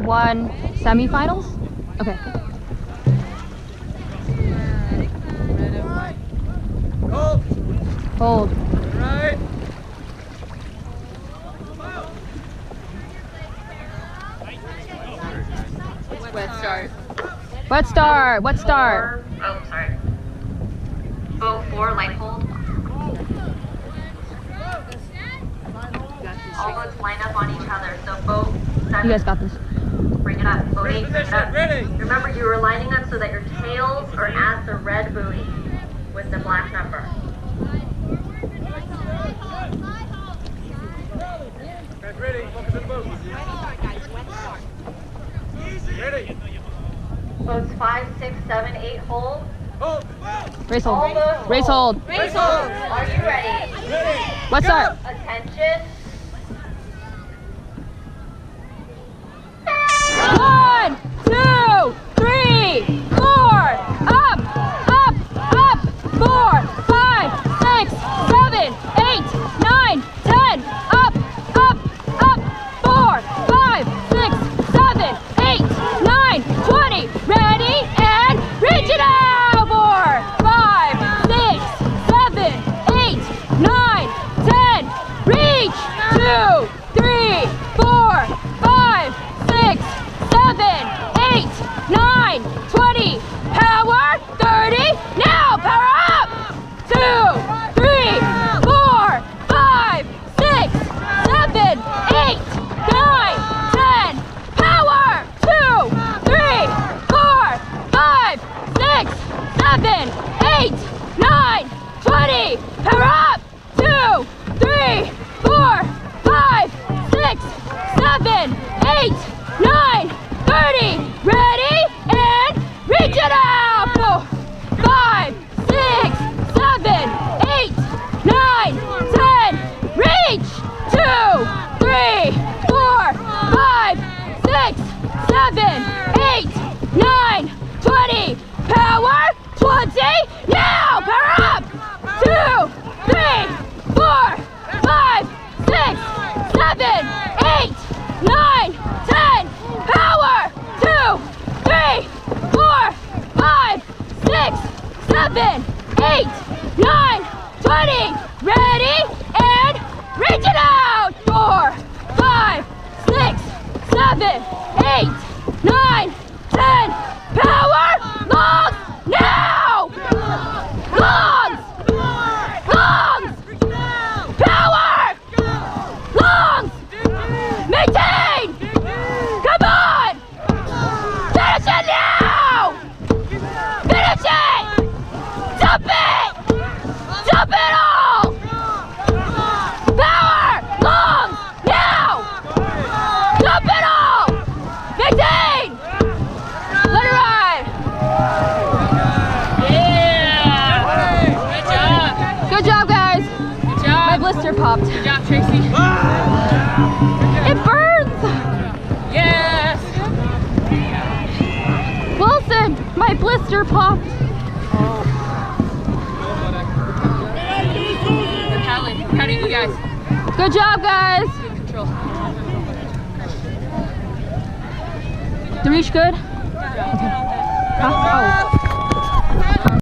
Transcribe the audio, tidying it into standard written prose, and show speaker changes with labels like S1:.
S1: 1 semifinals? Okay. Hold.
S2: Right.
S3: Wet start.
S1: Wet start. Wet start.
S4: Oh, sorry. Boat 4, light hold. All boats line up on each other. So boat 7.
S1: You guys got this.
S4: Bring it up. Boat 8, bring it up.
S2: Ready.
S4: Remember, you were lining up so that your tails are at the red buoy with the black number.
S2: Guys, ready. Focus on the boat. Ready.
S4: Boats 5, 6, 7, 8, hold.
S2: Hold.
S1: Race hold.
S4: Almost
S1: Race hold.
S3: Race hold.
S4: Are you ready?
S2: Ready.
S1: Wet start.
S4: Attention.
S1: 1, 2, 3, 4. Up, up, up. 4, 5, 6, 7, 8, 9, 10. Up, up, up. 4, 5, 6, 7, 8, 9, 20. Ready and reach it out. 4, 5, 6, 7, 8, 9, 10. Reach. 2, 3, 4, 5, 6, 7, 8, 9, 20. Power. 30. Now power up. 2, 3, 4, 5, 6, 7, 8, 9, 10. Power. 2, 3, 4, 5, 6, 7, 8, 9, 20. Power up. 2, 3, 4, 5, 6, 7, 8, 9, 30. Ready and reach it out. 4, 5, 6, 7, 8, 9, 10. Reach. 2, 3, 4, 5, 6, 7, 8, 9, 20. Power. 20. Now power up. 2, 3, 4, 5, 6, 7, 8, 9, 10. Power. 2, 3, 4, 5, 6, 7, 8, 9, 20. Ready and reach it out. 4, 5, 6, 7, 8, 9, 10. Power. Longs. Now. Longs. Longs. Power. Longs. Maintain. Come on. Finish it now. Finish it. Dump it. Dump it all. Power. Longs. Now. Dump it all. Maintain. Let it ride.
S3: Yeah.
S1: Good job, guys.
S3: Good job.
S1: My blister popped.
S3: Good job, Tracy.
S1: It burns.
S3: Yes.
S1: Wilson, my blister popped.
S3: Proud of you guys.
S1: Good job, guys.
S3: Good control.
S1: The reach good? Okay. Huh? Oh.